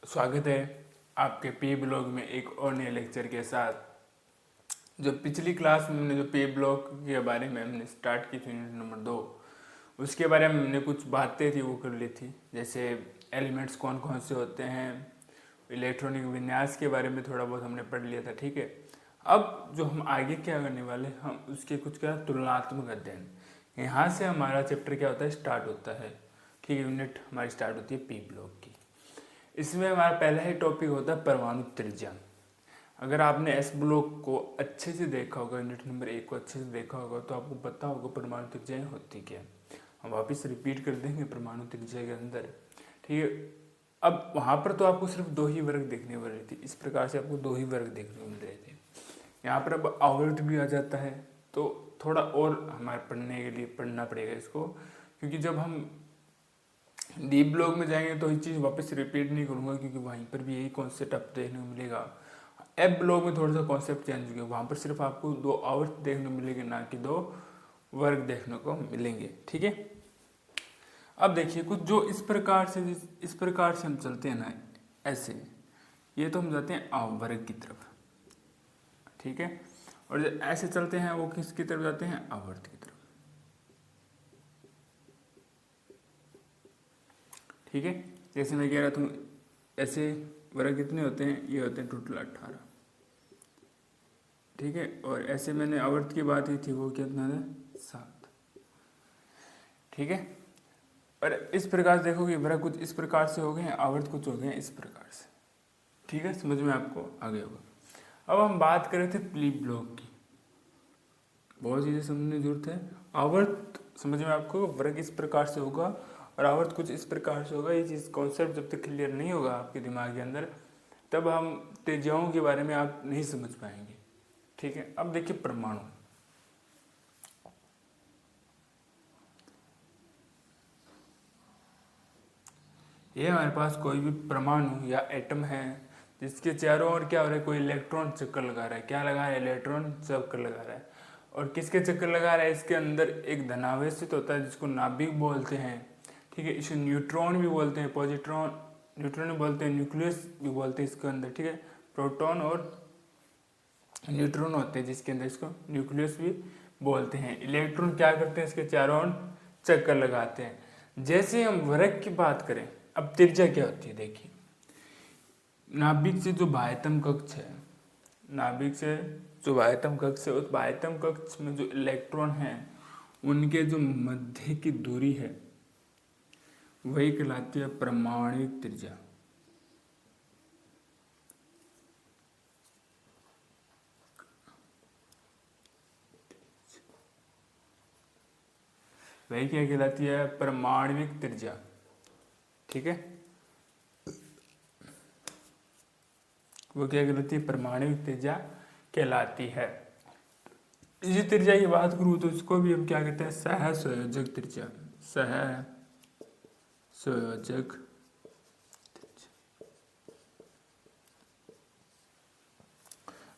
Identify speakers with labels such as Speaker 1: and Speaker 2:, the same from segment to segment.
Speaker 1: स्वागत है आपके पी ब्लॉग में एक और नए लेक्चर के साथ। जो पिछली क्लास में हमने जो पी ब्लॉग के बारे में हमने स्टार्ट की थी यूनिट नंबर 2, उसके बारे में हमने कुछ बातें थी वो कर ली थी। जैसे एलिमेंट्स कौन कौन से होते हैं, इलेक्ट्रॉनिक विन्यास के बारे में थोड़ा बहुत हमने पढ़ लिया था। ठीक है, अब जो हम आगे क्या करने वाले हम उसके कुछ क्या तुलनात्मक अध्ययन, यहाँ से हमारा चैप्टर क्या होता है स्टार्ट होता है। ठीक है, यूनिट हमारी स्टार्ट होती है पी ब्लॉक की। इसमें हमारा पहला ही टॉपिक होता है परमाणु त्रिज्या। अगर आपने एस ब्लॉक को अच्छे से देखा होगा, यूनिट नंबर 1 को अच्छे से देखा होगा, तो आपको पता होगा परमाणु त्रिज्या होती क्या है। हम वापस रिपीट कर देंगे परमाणु त्रिज्या के अंदर। ठीक है, अब वहाँ पर तो आपको सिर्फ 2 ही वर्ग देखने वाले थे, इस प्रकार से आपको 2 ही वर्ग देखने को मिल रहे थे। यहाँ पर अब आवर्त भी आ जाता है, तो थोड़ा और हमारे पढ़ने के लिए पढ़ना पड़ेगा इसको, क्योंकि जब हम डी ब्लॉक में जाएंगे तो ये चीज़ वापस रिपीट नहीं करूँगा, क्योंकि वहीं पर भी यही कॉन्सेप्ट आपको देखने को मिलेगा। एफ ब्लॉक में थोड़ा सा कॉन्सेप्ट चेंज हो गया, वहाँ पर सिर्फ आपको 2 आवर्स देखने को मिलेंगे, ना कि 2 वर्ग देखने को मिलेंगे। ठीक है, अब देखिए कुछ जो इस प्रकार से हम चलते हैं ना, ऐसे ये तो हम जाते हैं अवर्ग की तरफ। ठीक है, और जो ऐसे चलते हैं वो किसकी तरफ जाते हैं, आवर्त की तरफ। ठीक है, जैसे मैं कह रहा था ऐसे वर्ग कितने होते हैं, ये होते हैं टोटल 18। ठीक है, और ऐसे मैंने आवर्त की बात की थी, वो कितना है 7। ठीक है, और इस प्रकार से देखो कि वर्ग कुछ इस प्रकार से हो गए हैं, आवर्त कुछ हो गए हैं इस प्रकार से। ठीक है, समझ में आपको आ गया होगा। अब हम बात कर रहे थे पी ब्लॉक की, बहुत चीज़ें समझने की जरूरत है। आवर्त समझ में आपको, वर्ग इस प्रकार से होगा और आवर्त कुछ इस प्रकार से होगा। ये चीज़ कॉन्सेप्ट जब तक क्लियर नहीं होगा आपके दिमाग के अंदर, तब हम त्रिज्याओं के बारे में आप नहीं समझ पाएंगे। ठीक है, अब देखिए परमाणु। ये हमारे पास कोई भी परमाणु या एटम है जिसके चारों ओर क्या हो रहा है, कोई इलेक्ट्रॉन चक्कर लगा रहा है। क्या लगा रहा है, इलेक्ट्रॉन चक्कर लगा रहा है। और किसके चक्कर लगा रहा है, इसके अंदर एक धनावेशित होता है जिसको नाभिक बोलते हैं। ठीक है, इसे न्यूट्रॉन भी बोलते हैं, पॉजिट्रॉन, न्यूट्रॉन भी बोलते हैं, न्यूक्लियस भी बोलते हैं इसके अंदर। ठीक है, प्रोटॉन और न्यूट्रॉन होते हैं जिसके अंदर, इसको न्यूक्लियस भी बोलते हैं। इलेक्ट्रॉन क्या करते हैं, इसके चारों ओर चक्कर लगाते हैं। जैसे हम वर्ग की बात करें, अब त्रिज्या क्या होती है देखिए, नाभिक से जो बाह्यतम कक्ष है, नाभिक से जो बाह्यतम कक्ष है, उस बाह्यतम कक्ष में जो इलेक्ट्रॉन हैं उनके जो मध्य की दूरी है वही कहलाती है परमाणुक त्रिज्या। वही क्या कहलाती है, परमाणुक त्रिज्या। ठीक है, वो क्या कहलाती है, परमाणुक त्रिज्या कहलाती है। इसी त्रिज्या की बात करूँ तो इसको भी हम क्या कहते हैं, सहसंयोजक त्रिज्या। सहसंयोजक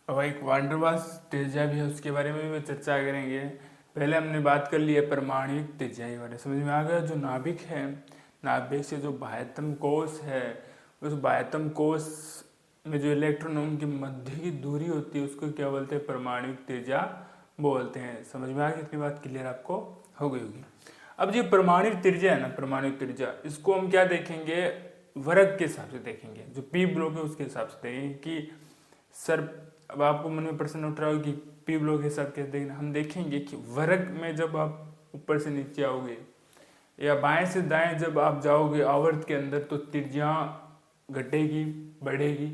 Speaker 1: अब एक वांडरवाल्स त्रिज्या भी है, उसके बारे में भी चर्चा करेंगे। पहले हमने बात कर ली है परमाणुक त्रिज्या के बारे में, समझ में आ गया। जो नाभिक है, नाभिक से जो बाह्यतम कोश है, उस बाह्यतम कोश में जो इलेक्ट्रॉन उनकी मध्य की दूरी होती है उसको क्या बोलते हैं, परमाणुक त्रिज्या बोलते हैं। समझ में आ गई, इतनी बात क्लियर आपको हो गई होगी। अब जो परमाणु त्रिज्या है ना, परमाणु त्रिज्या, इसको हम क्या देखेंगे, वर्ग के हिसाब से देखेंगे। जो पी ब्लॉक है उसके हिसाब से देखेंगे कि सर, अब आपको मन में प्रश्न उठ रहा हो कि पी ब्लॉक के हिसाब कैसे देखना। हम देखेंगे कि वर्ग में जब आप ऊपर से नीचे आओगे या बाएं से दाएं जब आप जाओगे आवर्त के अंदर, तो त्रिज्या घटेगी, बढ़ेगी,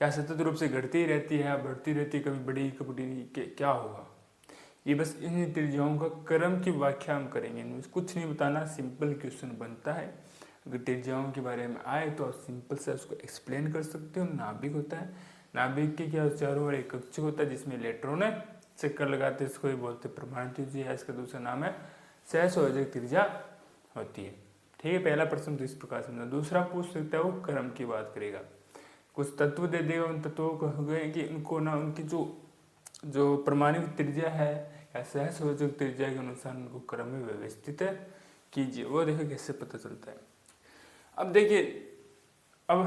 Speaker 1: या सतत रूप से घटती ही रहती है या बढ़ती रहती है, कभी बढ़ेगी कभी बढ़ेगी, क्या होगा। ये बस इन त्रिज्याओं का क्रम की व्याख्या हम करेंगे, इनमें कुछ नहीं बताना, सिंपल क्वेश्चन बनता है। अगर त्रिज्याओं के बारे में आए तो आप सिंपल से उसको एक्सप्लेन कर सकते हो। नाभिक होता है, नाभिक के क्या चारों ओर एक कक्ष होता है जिसमें इलेक्ट्रॉन है चक्कर लगाते हैं, इसको ही बोलते हैं परमाणु त्रिज्या। इसका दूसरा नाम है सहसंयोजक त्रिज्या होती है। ठीक है, पहला प्रश्न तो इस प्रकार समझना। दूसरा पूछ सकता है, वो क्रम की बात करेगा, कुछ तत्व दे देगा, उन तत्वों को हो गए कि उनको ना उनकी जो परमाणु त्रिज्या है या सहसंयोजक त्रिज्या के अनुसार उनको क्रम में व्यवस्थित कीजिए। वो देखो कैसे पता चलता है। अब देखिए, अब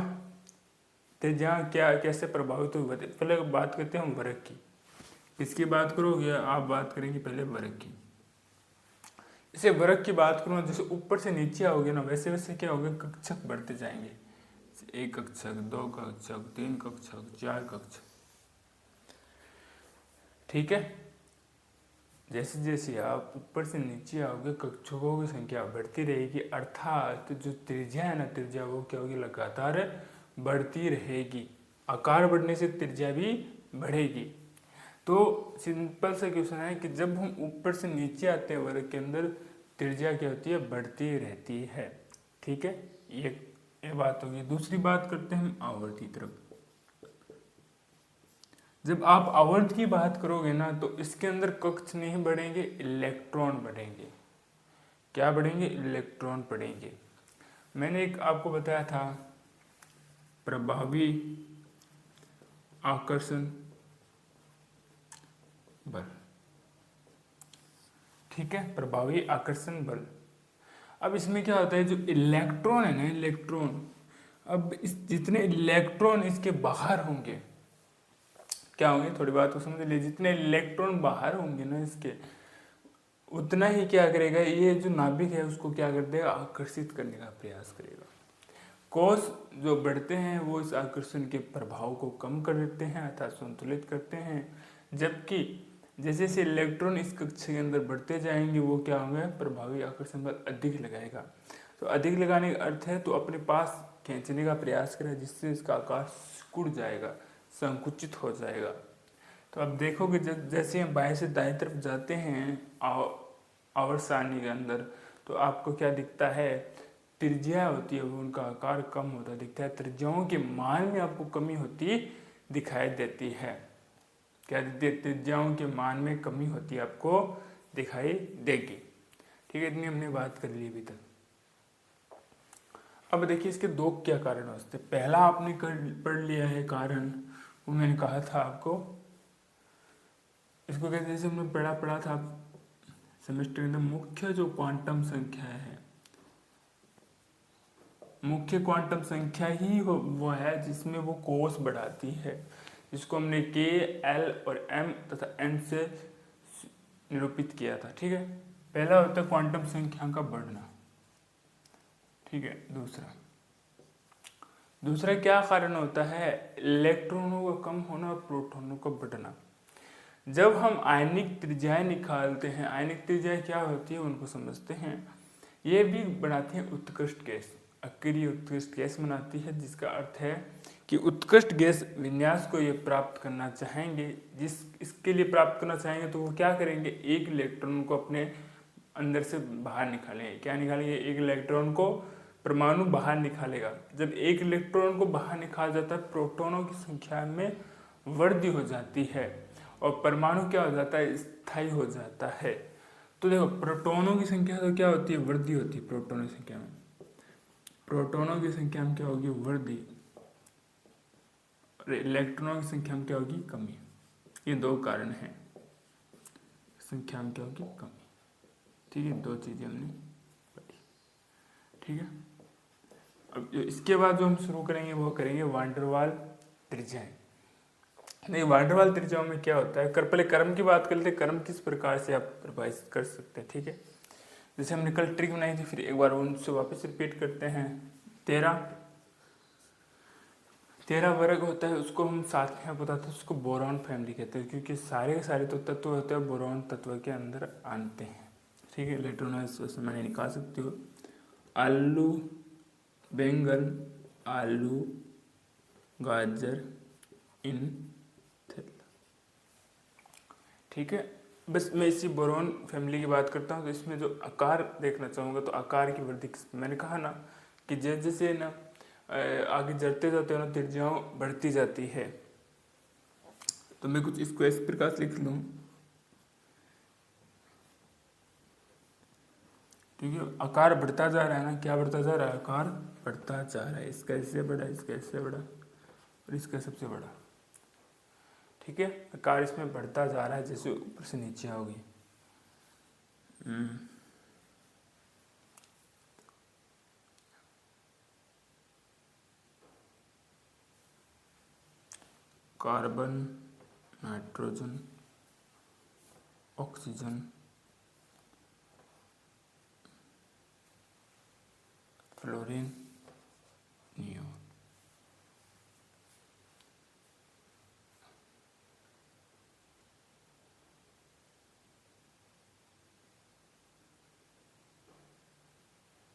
Speaker 1: त्रिज्या क्या कैसे प्रभावित हुई बताइए। पहले बात करते हैं हम वर्ग की। किसकी बात करोगे आप? बात करेंगे पहले वर्ग की। इसे वर्ग की बात करूँ, जैसे ऊपर से नीचे आओगे ना, वैसे वैसे क्या होगा, कक्षक बढ़ते जाएंगे। 1 कक्षक, 2 कक्षक, 3 कक्षक, 4 कक्षक, ठीक है। जैसे जैसे आप ऊपर से नीचे आओगे कक्षकों की संख्या बढ़ती रहेगी, अर्थात जो त्रिज्या है ना, त्रिज्या वो क्या होगी, लगातार बढ़ती रहेगी। आकार बढ़ने से त्रिज्या भी बढ़ेगी। तो सिंपल सा क्वेश्चन है कि जब हम ऊपर से नीचे आते हैं वर्ग के अंदर, त्रिज्या क्या होती है, बढ़ती रहती है, ठीक है। ये बात होगी। दूसरी बात करते हैं हम आवर्त की तरफ। जब आप आवर्त की बात करोगे ना, तो इसके अंदर कक्ष नहीं बढ़ेंगे, इलेक्ट्रॉन बढ़ेंगे। क्या बढ़ेंगे? इलेक्ट्रॉन बढ़ेंगे। मैंने एक आपको बताया था प्रभावी आकर्षण बल, ठीक है, प्रभावी आकर्षण बल। अब इसमें क्या होता है, जो इलेक्ट्रॉन है ना, इलेक्ट्रॉन, अब इस जितने इलेक्ट्रॉन इसके बाहर होंगे, क्या होंगे, थोड़ी बात को समझ लीजिए। जितने इलेक्ट्रॉन बाहर होंगे ना इसके, उतना ही क्या करेगा, ये जो नाभिक है उसको क्या कर देगा, आकर्षित करने का प्रयास करेगा। कोष जो बढ़ते हैं वो इस आकर्षण के प्रभाव को कम कर देते हैं अर्थात संतुलित करते हैं। जबकि जैसे जैसे इलेक्ट्रॉन इस कक्ष के अंदर बढ़ते जाएंगे, वो क्या होंगे, प्रभावी आकर्षण बल अधिक लगाएगा। तो अधिक लगाने का अर्थ है तो अपने पास खींचने का प्रयास करेगा, जिससे इसका आकार सिकुड़ जाएगा, संकुचित हो जाएगा। तो अब देखोगे जैसे हम बाएं से दाएं तरफ जाते हैं आवर्त सारणी के अंदर, तो आपको क्या दिखता है, त्रिज्या होती है वो उनका आकार कम होता दिखता है। त्रिज्याओं के मान में आपको कमी होती दिखाई देती है। क्या देती है? त्रिज्याओं के मान में कमी होती है, आपको दिखाई देगी, ठीक है। इतनी हमने बात कर ली अभी तक। अब देखिए इसके दो क्या कारण हो सकते हैं। पहला आपने पढ़ लिया है कारण, वो मैंने कहा था आपको, इसको कहते हैं, जैसे हमने पढ़ा था सेमेस्टर के अंदर, मुख्य जो क्वांटम संख्या है, मुख्य क्वांटम संख्या ही वो है जिसमें वो कोष बढ़ाती है, जिसको हमने के, एल और एम तथा एन से निरूपित किया था, ठीक है। पहला होता है क्वांटम संख्या का बढ़ना, ठीक है। दूसरा क्या कारण होता है, इलेक्ट्रॉनों का कम होना और प्रोटॉनों का बढ़ना। जब हम आयनिक त्रिज्याएं निकालते हैं, आयनिक त्रिज्याएं क्या होती है उनको समझते हैं। ये भी बनाती है उत्कृष्ट गैस, अक्रिय उत्कृष्ट गैस बनाती है, जिसका अर्थ है कि उत्कृष्ट गैस विन्यास को ये प्राप्त करना चाहेंगे, इसके लिए प्राप्त करना चाहेंगे तो वो क्या करेंगे, एक इलेक्ट्रॉन को अपने अंदर से बाहर निकालेंगे। क्या निकालेंगे? एक इलेक्ट्रॉन को परमाणु बाहर निकालेगा। जब एक इलेक्ट्रॉन को बाहर निकाल जाता है, प्रोटॉनों की संख्या में वृद्धि हो जाती है और परमाणु क्या हो जाता है, स्थायी हो जाता है। तो देखो प्रोटॉनों की संख्या तो क्या होती है, वृद्धि होती है। प्रोटॉनों की संख्या में, प्रोटॉनों की संख्या में क्या होगी, वृद्धि, और इलेक्ट्रॉनों की संख्या में क्या होगी, कमी। ये दो कारण हैं, संख्या में क्या होगी, कमी, ठीक है। दो चीजें हमने पढ़ी, ठीक है। अब इसके बाद जो हम शुरू करेंगे वो करेंगे वान डेर वाल त्रिज्याएं। नहीं, वान डेर वाल त्रिज्याओं में क्या होता है, पहले क्रम की बात कर लेते हैं। क्रम किस प्रकार से आप परिभाषित कर सकते हैं, ठीक है। जैसे हमने कल ट्रिक बनाई थी, फिर एक बार उनसे वापस रिपीट करते हैं। 13 वर्ग होता है, उसको हम साथ में बताते हैं, उसको बोरॉन फैमिली कहते हैं, क्योंकि सारे के सारे तो तत्व होते हैं बोरॉन तत्व के अंदर आते हैं, ठीक है। इलेक्ट्रॉन मैंने निकाल सकते हो, आलू, बैंगन, आलू, गाजर, इन, ठीक है। बस मैं इसी बोरॉन फैमिली की बात करता हूँ। तो इसमें जो आकार देखना चाहूँगा, तो आकार की वृद्धि मैंने कहा ना कि जैसे जैसे ना आगे जड़ते जाते हो ना, त्रिज्याएं बढ़ती जाती है। तो मैं कुछ इसको इस प्रकार से लिख लूँ, ठीक है। आकार बढ़ता जा रहा है ना, क्या बढ़ता जा रहा है, आकार बढ़ता जा रहा है। इसका इससे बड़ा, इसका इससे बड़ा और इसका सबसे बड़ा, ठीक है। आकार इसमें बढ़ता जा रहा है जैसे ऊपर से नीचे आओगी। Carbon, nitrogen, oxygen, fluorine, neon.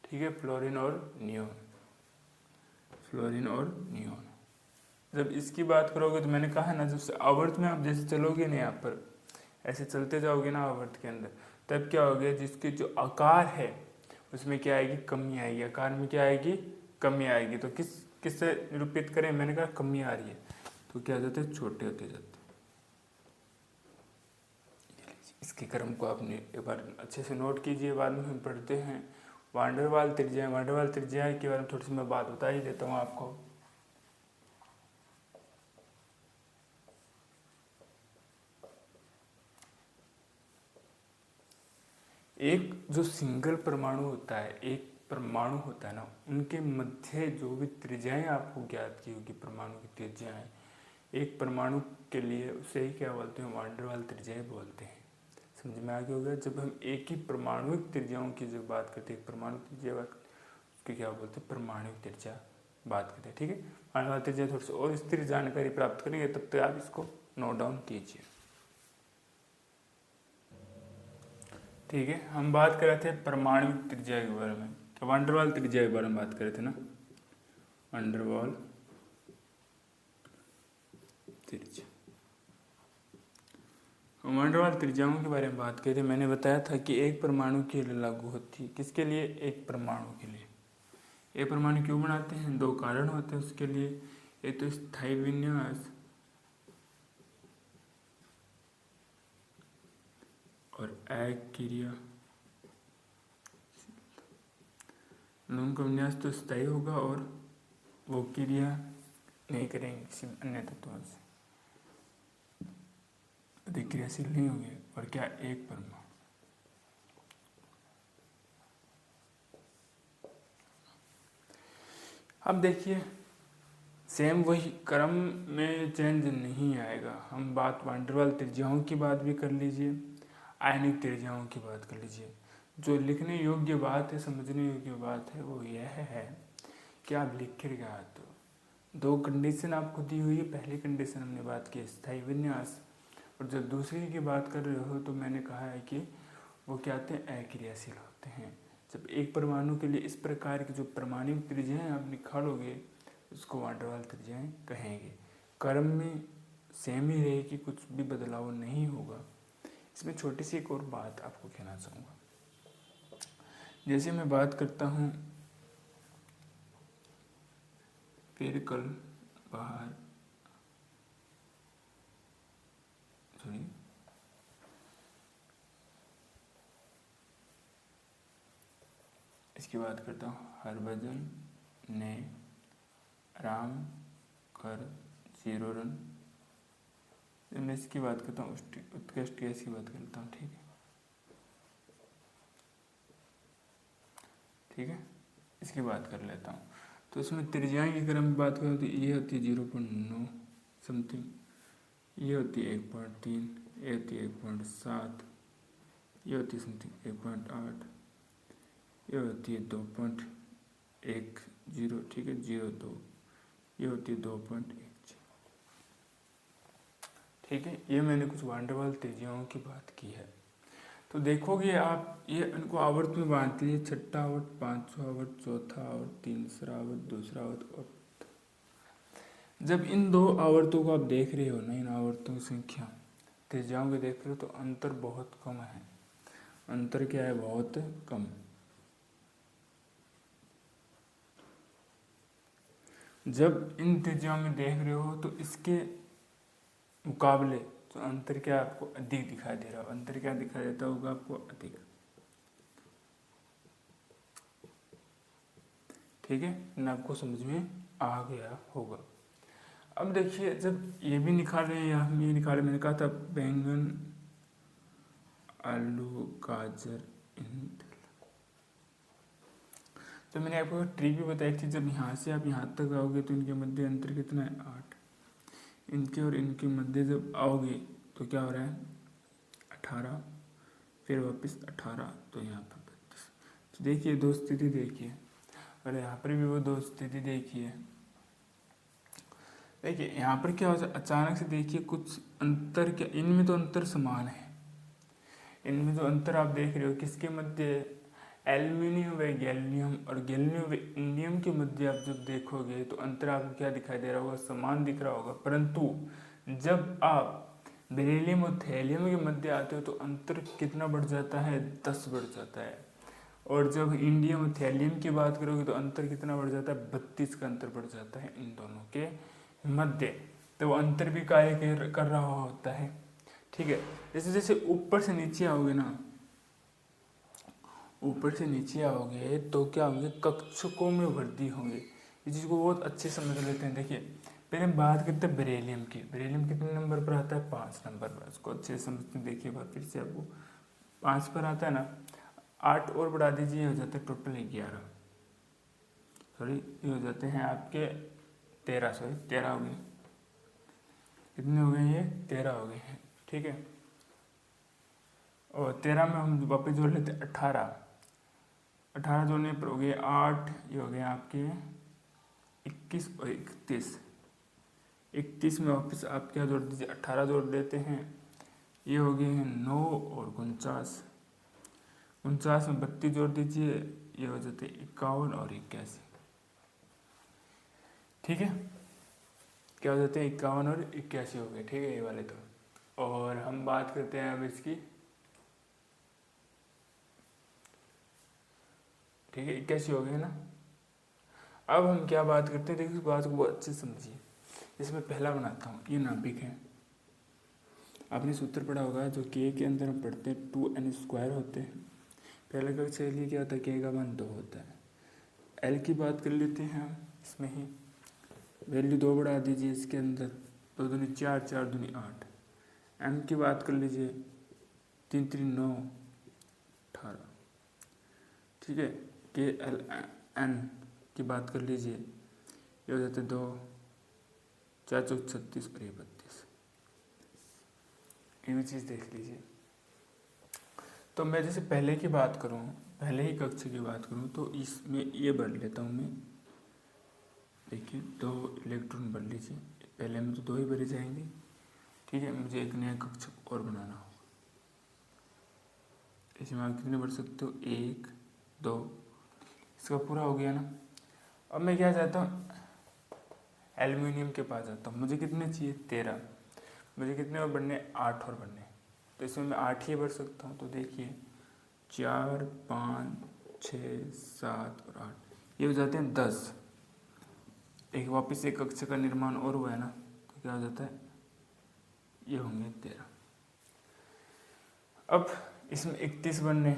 Speaker 1: ठीक है, फ्लोरीन और नियोन, फ्लोरीन और नियोन। जब इसकी बात करोगे तो मैंने कहा ना, जब आवर्त में आप जैसे चलोगे ना, यहाँ पर ऐसे चलते जाओगे ना आवर्त के अंदर, तब क्या हो गया, जिसके जो आकार है उसमें क्या आएगी, कमी आएगी। आकार में क्या आएगी, कमी आएगी। तो किससे निरूपित करें, मैंने कहा कमी आ रही है, तो क्या हो जाते हैं, छोटे होते जाते हैं। इसके क्रम को आपने एक बार अच्छे से नोट कीजिए, बाद में हम पढ़ते हैं वान डेर वाल त्रिज्या। वान डेर वाल त्रिज्या के बारे में थोड़ी सी मैं बात बता ही देता हूँ आपको। एक जो सिंगल परमाणु होता है, एक परमाणु होता है ना, उनके मध्य जो भी त्रिज्याएं आपको ज्ञात की होगी, परमाणु की त्रिज्याएं, एक परमाणु के लिए उसे ही क्या बोलते हैं, वान डेर वाल त्रिज्याएं बोलते हैं। समझ में आ गया होगा। जब हम एक ही परमाणुक त्रिज्याओं की जब बात करते हैं, परमाणु त्रिज्या उसकी क्या बोलते हैं, परमाणुक त्रिज्या बात करते हैं। ठीक है, वान डेर वाल त्रिज्या थोड़ी सी और स्थिर जानकारी प्राप्त करेंगे, तब तक आप इसको नोट डाउन कीजिए। ठीक है, हम बात कर रहे थे परमाणु त्रिज्या के बारे में, तो वान डेर वाल त्रिज्या के बारे में बात कर रहे थे ना, वान डेर वाल त्रिज्या। वान डेर वाल त्रिज्याओं के बारे में बात करी थी। मैंने बताया था कि एक परमाणु के लिए लागू होती है। किसके लिए, एक परमाणु के लिए। एक परमाणु क्यों बनाते हैं, दो कारण होते हैं उसके लिए। एक तो स्थायी विन्यास और अक्रिया। उनका विन्यास तो स्थायी होगा और वो क्रिया नहीं करेंगे किसी अन्य तत्वों से, अधिक्रियाशील नहीं होंगे। और क्या, एक परमाणु। अब देखिए, सेम वही क्रम में चेंज नहीं आएगा। हम बात वान डेर वाल त्रिज्याओं की बात भी कर लीजिए, आयनिक त्रिज्याओं की बात कर लीजिए। जो लिखने योग्य बात है, समझने योग्य बात है, वो यह है कि आप लिख कर क्या आते हो। दो कंडीशन आपको दी हुई है। पहली कंडीशन हमने बात की स्थायी विन्यास, और जब दूसरी की बात कर रहे हो तो मैंने कहा है कि वो क्या होते हैं, अक्रियाशील होते हैं। जब एक परमाणु के लिए इस प्रकार की जो परमाणु त्रिज्याएं आप निकालोगे, उसको वान डेर वाल त्रिज्याएं कहेंगे। क्रम में सेम ही रहेगी, कुछ भी बदलाव नहीं होगा। इसमें छोटी सी एक और बात आपको कहना चाहूँगा। जैसे मैं बात करता हूँ स्फेरिकल बाहर, सॉरी, इसकी बात करता हूँ, हरभजन ने आराम कर 0 रन। मैं इसकी बात करता हूँ, उत्कृष्ट गैस की बात करता हूँ। ठीक है, ठीक है, इसकी बात कर लेता हूँ। तो इसमें त्रिज्याएं की अगर हम बात करें तो ये होती है 0.9 समथिंग, ये होती है 1.3, ये होती है 1.7, ये होती है समथिंग 1.8, ये होती है 2.10, ठीक है, 0.2, ये होती है 2.1। ठीक है, ये मैंने कुछ वान डेर वाल त्रिज्याओं की बात की है। तो देखोगे आप, ये इनको आवर्त में बांट लिए, छठा आवर्त, पांचवा आवर्त, चौथा आवर्त, तीसरा आवर्त, दूसरा आवर्त। और जब इन दो आवर्तों को आप देख रहे हो ना, इन आवर्तों की संख्या त्रिज्याओं के देख रहे हो, तो अंतर बहुत कम है। अंतर क्या है, बहुत कम। जब इन त्रिज्याओं में देख रहे हो तो इसके मुकाबले तो अंतर क्या आपको अधिक दिखाई दे रहा है। अंतर क्या दिखाई देता होगा आपको, अधिक। ठीक है, इन आपको समझ में आ गया होगा। अब देखिए, जब ये भी निकाले हैं या हम ये निकाले, मैंने कहा था बैंगन, आलू, गाजर, तो मैंने आपको ट्रिक भी बताई थी। जब यहाँ से आप यहाँ तक आओगे तो इनके मध्य अंतर कितना है, 8। इनके और इनके मध्य जब आओगे तो क्या हो रहा है 18, फिर वापस 18, तो यहाँ पर 32। तो देखिए दो स्थिति देखिए, और यहाँ पर भी वो दो स्थिति देखिए। देखिए यहाँ पर क्या हो जाए, अचानक से देखिए कुछ अंतर, क्या इनमें तो अंतर समान है। इनमें जो अंतर आप देख रहे हो किसके मध्य, एल्यूमिनियम व गैलियम और गैलियम व इंडियम के मध्य आप जब देखोगे तो अंतर आपको क्या दिखाई दे रहा होगा, समान दिख रहा होगा। परंतु जब आप बेरिलियम और थैलियम के मध्य आते हो तो अंतर कितना बढ़ जाता है, 10 बढ़ जाता है। और जब इंडियम और थैलियम की बात करोगे तो अंतर कितना बढ़ जाता है, 32 का अंतर बढ़ जाता है इन दोनों के मध्य। तो वो अंतर भी कार्य कर रहा होता है। ठीक है, जैसे जैसे ऊपर से नीचे आओगे ना, ऊपर से नीचे आओगे तो क्या होंगे, कक्षकों में वृद्धि होंगे। इस चीज़ को बहुत अच्छे समझ लेते हैं। देखिए पहले हम बात करते हैं बेरिलियम की। बेरिलियम कितने नंबर पर आता है, 5 नंबर पर। उसको अच्छे से समझते हैं। देखिए बात फिर से आपको 5 पर आता है ना, 8 और बढ़ा दीजिए, हो जाते हैं टोटल 11, सॉरी ये हो जाते हैं आपके 13, सॉरी 13 हो गए। कितने हो गए ये, 13 हो गए हैं। ठीक है, और 13 में हम वापस जोड़ लेते हैं 18, 18 जोड़ने पर हो गए 8, ये हो गए आपके 21 और 31। 31 में वापस आप क्या जोड़ दीजिए, 18 जोड़ देते हैं, ये हो गए हैं 9 और 49। 49 में 32 जोड़ दीजिए, ये हो जाते 51 और 81। ठीक है, क्या हो जाते हैं 51 और 81 हो गए। ठीक है ये वाले तो। और हम बात करते हैं अब इसकी, ठीक है 81 हो गए ना। अब हम क्या बात करते हैं, देखिए इस बात को बहुत अच्छे से समझिए। इसमें पहला बनाता हूँ, ये नाभिक है। आपने सूत्र पढ़ा होगा जो के अंदर हम पढ़ते हैं 2n² होते हैं। पहले कक्षा के लिए क्या होता है, के का मान 2 होता है। एल की बात कर लेते हैं हम, इसमें ही वैल्यू 2 बढ़ा दीजिए इसके अंदर, 2 दूनी 4, 4 दूनी 8। एम की बात कर लीजिए, 3 3 9 18। ठीक है, के एल एन की बात कर लीजिए, ये हो जाते 2 4 4 36 और ये 32। ये भी चीज़ देख लीजिए। तो मैं जैसे पहले की बात करूँ, पहले ही कक्षा की बात करूँ तो इसमें ये भर लेता हूँ मैं। देखिए 2 इलेक्ट्रॉन भर लीजिए, पहले में तो 2 ही भरे जाएंगे। ठीक है, मुझे एक नया कक्षक और बनाना होगा। इसमें आप कितने भर सकते हो, 1 2, इसका पूरा हो गया ना। अब मैं क्या चाहता हूँ, एल्यूमिनियम के पास जाता हूँ। मुझे कितने चाहिए, 13। मुझे कितने और बढ़ने, 8 और बढ़ने। तो इसमें मैं 8 ही भर सकता हूँ। तो देखिए 4 5 6 7 और 8, ये हो जाते हैं 10। एक वापस एक कक्ष का निर्माण और हुआ है ना, तो क्या हो जाता है, ये होंगे 13। अब इसमें 31 बनने,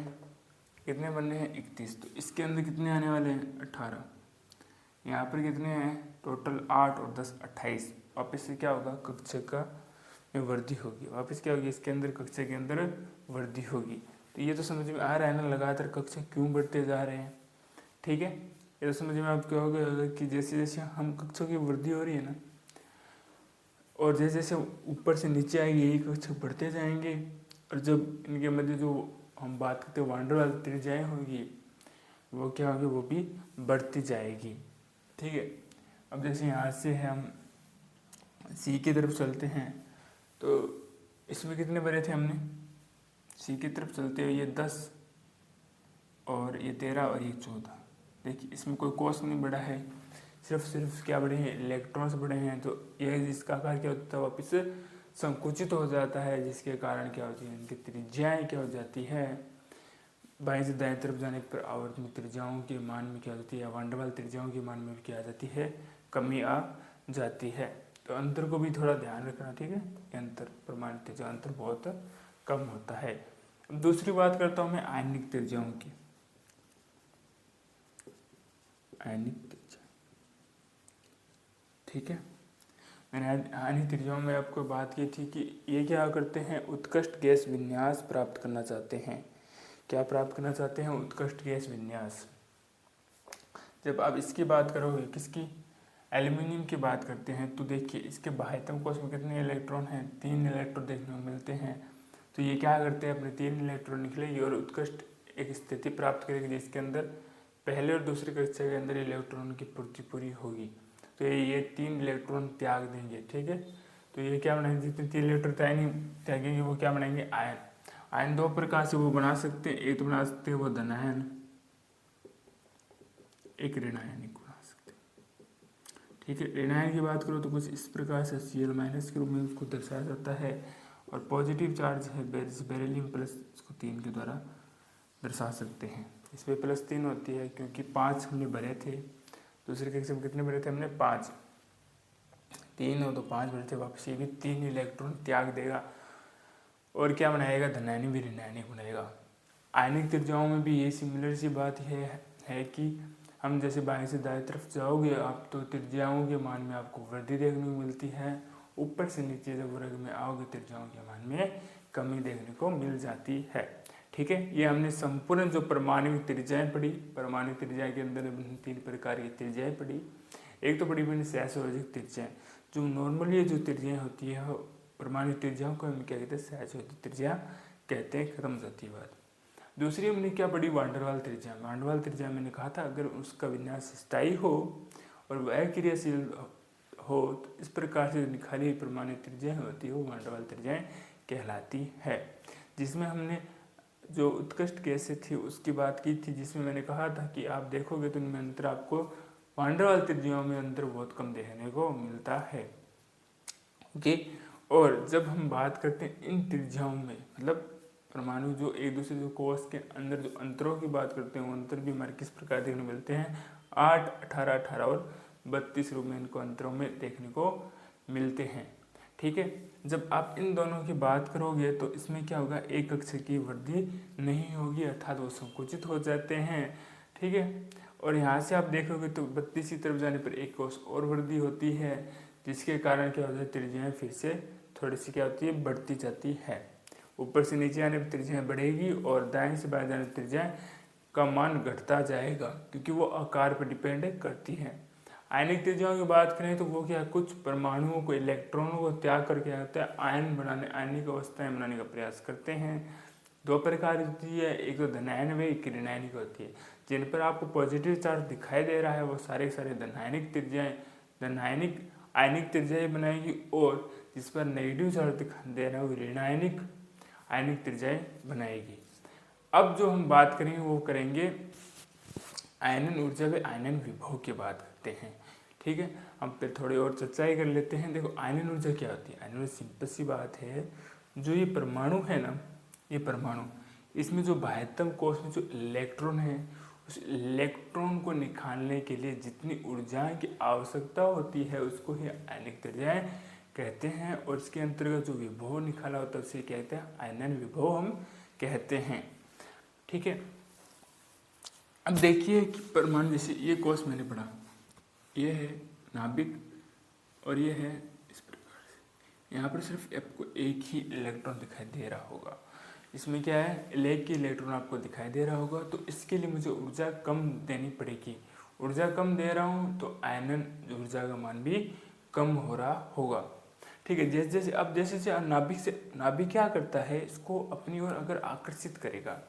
Speaker 1: कितने बनने हैं, 31। तो इसके अंदर कितने आने वाले हैं, 18। यहाँ पर कितने हैं, टोटल 8 और 10 28। वापस से क्या होगा, कक्षा का में वृद्धि होगी। वापस क्या होगी, इसके अंदर कक्षा के अंदर वृद्धि होगी। तो ये तो समझ में आ रहा है ना, लगातार कक्षा क्यों बढ़ते जा रहे हैं। ठीक है, ये तो समझ में आप क्या होगा कि जैसे जैसे हम कक्षों की वृद्धि हो रही है ना, और जैसे जैसे ऊपर से नीचे आएगी यही कक्षा बढ़ते जाएंगे। और जब इनके मध्य जो हम बात करते हैं वांडर वाली त्रिज्याएँ होगी, वो क्या होगी, वो भी बढ़ती जाएगी। ठीक है, अब जैसे यहाँ से हम सी की तरफ चलते हैं, तो इसमें कितने भरे थे हमने, सी की तरफ चलते हुए ये 10 और ये 13 और ये 14। देखिए इसमें कोई कोस नहीं बढ़ा है, सिर्फ क्या बढ़े हैं, इलेक्ट्रॉन्स बढ़े हैं। तो ये इसका आकार क्या होता है, वापस संकुचित हो जाता है, जिसके कारण क्या होती है, इनकी त्रिज्याएँ क्या हो जाती है, बाएं से दाएं तरफ जाने पर आवर्तन त्रिज्याओं के मान में क्या होती है, वांडरवाल त्रिज्याओं के मान में क्या आ जाती है, कमी आ जाती है। तो अंतर को भी थोड़ा ध्यान रखना। ठीक है, अंतर प्रमाणित त्रिज्या अंतर बहुत कम होता है। अब दूसरी बात करता हूँ मैं आयनिक त्रिज्याओं की। आयनिक त्रिज्या, ठीक है, मैंने आयनिक त्रिज्याओं में आपको बात की थी कि ये क्या करते हैं, उत्कृष्ट गैस विन्यास प्राप्त करना चाहते हैं। क्या प्राप्त करना चाहते हैं, उत्कृष्ट गैस विन्यास। जब आप इसकी बात करोगे, किसकी, एल्यूमिनियम की बात करते हैं तो देखिए इसके बाह्यतम कोश में कितने इलेक्ट्रॉन हैं, 3 इलेक्ट्रॉन देखने को मिलते हैं। तो ये क्या करते हैं, अपने 3 इलेक्ट्रॉन निकलेगी और उत्कृष्ट एक स्थिति प्राप्त करेगी जिसके अंदर पहले और दूसरी कक्षा के अंदर इलेक्ट्रॉन की पूर्ति पूरी होगी। तो ये 3 इलेक्ट्रॉन त्याग देंगे, ठीक है। तो ये क्या बनाएंगे, जितने 3 इलेक्ट्रॉन त्यागेंगे वो क्या बनाएंगे, आयन। आयन 2 प्रकार से वो बना सकते हैं, एक तो बना सकते हैं वो धनायन, एक ऋणायनिक बना सकते हैं, ठीक है। ऋणायन की बात करो तो कुछ इस प्रकार से Cl- के रूप में उसको दर्शाया जाता है। और पॉजिटिव चार्ज है बेरिलियम प्लस, इसको 3 के द्वारा दर्शा सकते हैं। इस पर +3 होती है क्योंकि 5 हमने भरे थे, दूसरे कक्षा में कितने भरे थे हमने, 5, 3 हो तो 5 भरे थे, वापस ये भी 3 इलेक्ट्रॉन त्याग देगा और क्या बनाएगा, धनायनिक भी ऋणायनिक बनाएगा। आयनिक त्रिज्याओं में भी ये सिमिलर सी बात है कि हम जैसे बाएं से दाएं तरफ जाओगे आप तो त्रिज्याओं के मान में आपको वृद्धि देखने को मिलती है, ऊपर से नीचे जब वर्ग में आओगे त्रिज्याओं के मान में कमी देखने को मिल जाती है, ठीक है। ये हमने संपूर्ण जो परमाणुविक त्रिज्याएं पढ़ी, परमाणुविक त्रिज्या के अंदर 3 प्रकार की त्रिज्याएं पढ़ी। एक तो पढ़ी मैंने सहसंयोजक त्रिज्याएं, जो नॉर्मली जो त्रिज्याएं होती है परमाणु त्रिज्याओं को हम क्या कहते हैं, सहसंयोजक त्रिज्या कहते हैं, खत्म हो जाती है बात। दूसरी हमने क्या पढ़ी, वान डेर वाल त्रिज्या। वान डेर वाल त्रिज्या मैंने कहा था अगर उसका विन्यास स्थायी हो और वह क्रियाशील हो तो इस प्रकार से निकाली हुई परमाणु त्रिज्या होती है वो वान डेर वाल त्रिज्याएं कहलाती है। जिसमें हमने जो उत्कृष्ट गैसें थी उसकी बात की थी, जिसमें मैंने कहा था कि आप देखोगे तो इनमें अंतर आपको वान डेर वाल त्रिज्याओं में अंतर बहुत कम देखने को मिलता है, ओके। और जब हम बात करते हैं इन त्रिज्याओं में, मतलब परमाणु जो एक दूसरे जो कोश के अंदर जो अंतरों की बात करते हैं वो अंतर भी हमारे किस प्रकार देखने को मिलते हैं, 8, 18, 18 और 32 रूप में इनको अंतरों में देखने को मिलते हैं, ठीक है। जब आप इन दोनों की बात करोगे तो इसमें क्या होगा, एक कक्षा की वृद्धि नहीं होगी, अर्थात वो संकुचित हो जाते हैं, ठीक है। और यहाँ से आप देखोगे तो 32 की तरफ जाने पर एक कोश और वृद्धि होती है, जिसके कारण क्या होता है, त्रिज्याएं फिर से थोड़ी सी क्या होती है, बढ़ती जाती है। ऊपर से नीचे आने पर त्रिज्याएं बढ़ेगी और दाएं से बाएं जाने पर त्रिज्याएं का मान घटता जाएगा, क्योंकि वो आकार पर डिपेंड करती है। आयनिक त्रिज्याओं की बात करें तो वो क्या, कुछ परमाणुओं को, इलेक्ट्रॉनों को त्याग करके क्या होता है, आयन बनाने, आयनिक अवस्थाएं बनाने का प्रयास करते हैं। 2 प्रकार की होती है, एक तो धनायन व एक ऋणायनिक होती है। जिन पर आपको पॉजिटिव चार्ज दिखाई दे रहा है वो सारे धनायनिक त्रिज्याएं, धनायनिक आयनिक त्रिज्याएं बनाएगी, और जिस पर नेगेटिव चार्ज दिखाई दे रहा है वो ऋणायनिक आयनिक त्रिज्याएं बनाएगी। अब जो हम बात करेंगे वो करेंगे आयनन ऊर्जा व आयनन विभव की बात करते हैं, ठीक है। हम फिर थोड़ी और चर्चाएं कर लेते हैं। देखो आयनन ऊर्जा क्या होती है, आयनन ऊर्जा सिंपल सी बात है, जो ये परमाणु है ना, ये परमाणु, इसमें जो बाह्यतम कोश में जो इलेक्ट्रॉन है उस इलेक्ट्रॉन को निकालने के लिए जितनी ऊर्जा की आवश्यकता होती है उसको ही आयनिक त्रिज्याएं कहते हैं। और इसके अंतर्गत जो विभव निकाला होता है उसे कहते हैं आयनन विभव हम कहते हैं, ठीक है। अब देखिए कि परमाणु, जैसे ये कोश मैंने पढ़ा, ये है नाभिक और ये है इस प्रकार से, यहाँ पर सिर्फ आपको एक ही इलेक्ट्रॉन दिखाई दे रहा होगा। इसमें क्या है, एक ही इलेक्ट्रॉन आपको दिखाई दे रहा होगा, तो इसके लिए मुझे ऊर्जा कम देनी पड़ेगी। ऊर्जा कम दे रहा हूँ तो आयनन ऊर्जा का मान भी कम हो रहा होगा, ठीक है। जैसे जैसे अब जैसे नाभिक क्या करता है, इसको अपनी ओर अगर आकर्षित करेगा,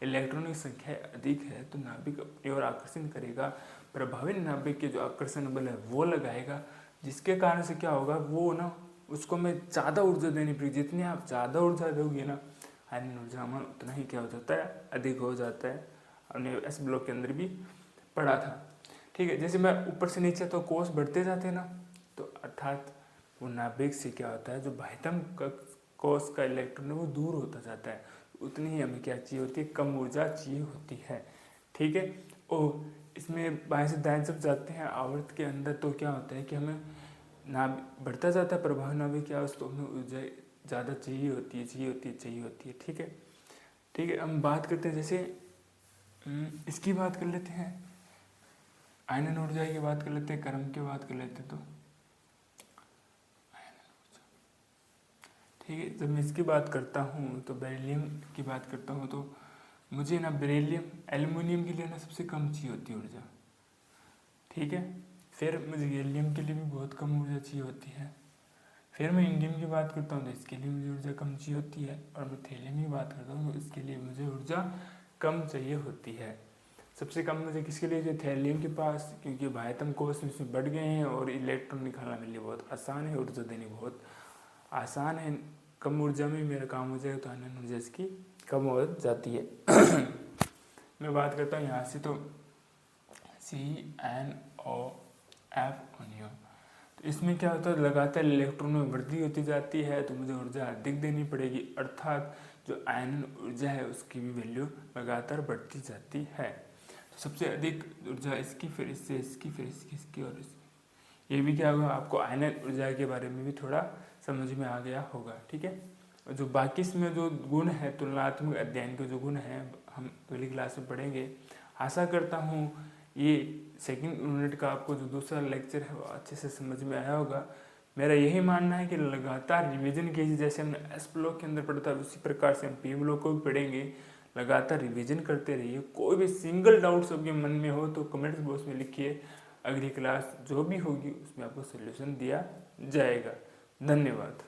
Speaker 1: इलेक्ट्रॉन की संख्या अधिक है तो नाभिक अपनी ओर आकर्षित करेगा, प्रभावी नाभिक के जो आकर्षण बल है वो लगाएगा, जिसके कारण से क्या होगा, वो ना उसको मैं ज़्यादा ऊर्जा देनी पड़ेगी। जितनी आप ज़्यादा ऊर्जा दोगे ना, आयनन ऊर्जा मान उतना ही क्या हो जाता है, अधिक हो जाता है। हमने एस ब्लॉक के अंदर भी पढ़ा था, ठीक है। जैसे मैं ऊपर से नीचे तो कोष बढ़ते जाते हैं ना, तो अर्थात वो नाभिक से क्या होता है, जो बाह्यतम कोश का इलेक्ट्रॉन है वो दूर होता जाता है, उतनी ही हमें क्या चाहिए होती है, कम ऊर्जा चाहिए होती है, ठीक है। और इसमें बाएं से दाएं जब जाते हैं आवर्त के अंदर तो क्या होता है कि हमें नाभिक बढ़ता जाता है, प्रभावी नाभिक क्या तो हमें ऊर्जा ज़्यादा चाहिए होती है, ठीक है, ठीक है। हम बात करते हैं, जैसे इसकी बात कर लेते हैं, आयनन ऊर्जा की बात कर लेते हैं, क्रम की बात कर लेते हैं, तो ठीक है। जब मैं इसकी बात करता हूँ तो बेरिलियम की बात करता हूँ तो मुझे ना बेरिलियम एल्युमिनियम के लिए ना सबसे कम चाहिए होती है ऊर्जा, ठीक है। फिर मुझे गैलियम के लिए भी बहुत कम ऊर्जा चाहिए होती है। फिर मैं इंडियम की बात करता हूँ तो इसके लिए मुझे ऊर्जा कम चाहिए होती है। और मैं थैलियम की बात करता हूँ तो इसके लिए मुझे ऊर्जा कम चाहिए होती है। सबसे कम मुझे किसके लिए चाहिए? थैलियम के पास, क्योंकि बाह्यतम कोश इसमें बढ़ गए हैं और इलेक्ट्रॉन निकालना मेरे लिए बहुत आसान है, ऊर्जा देनी बहुत आसान है। कम ऊर्जा में मेरा काम हो जाएगा तो आनंद ऊर्जा इसकी कम हो जाती है। मैं बात करता हूँ यहाँ से तो CnO(F) तो इसमें क्या होता है, लगातार इलेक्ट्रॉन में वृद्धि होती जाती है तो मुझे ऊर्जा अधिक देनी पड़ेगी, अर्थात जो आयनन ऊर्जा है उसकी भी वैल्यू लगातार बढ़ती जाती है। तो सबसे अधिक ऊर्जा इसकी, फिर इससे इसकी, फिर इसकी और इसकी। ये भी क्या होगा, आपको आयनन ऊर्जा के बारे में भी थोड़ा समझ में आ गया होगा। ठीक है, और जो बाकी इसमें जो गुण है, तुलनात्मक अध्ययन के जो गुण हैं हम अगली क्लास में पढ़ेंगे। आशा करता हूँ ये सेकंड यूनिट का आपको जो दूसरा लेक्चर है वो अच्छे से समझ में आया होगा। मेरा यही मानना है कि लगातार रिवीजन कीजिए, जैसे हमने एस ब्लॉक के अंदर पढ़ा था उसी प्रकार से हम पी ब्लॉक को भी पढ़ेंगे। लगातार रिवीजन करते रहिए। कोई भी सिंगल डाउट्स आपके मन में हो तो कमेंट्स बॉक्स में लिखिए, अगली क्लास जो भी होगी उसमें आपको सोल्यूशन दिया जाएगा। धन्यवाद।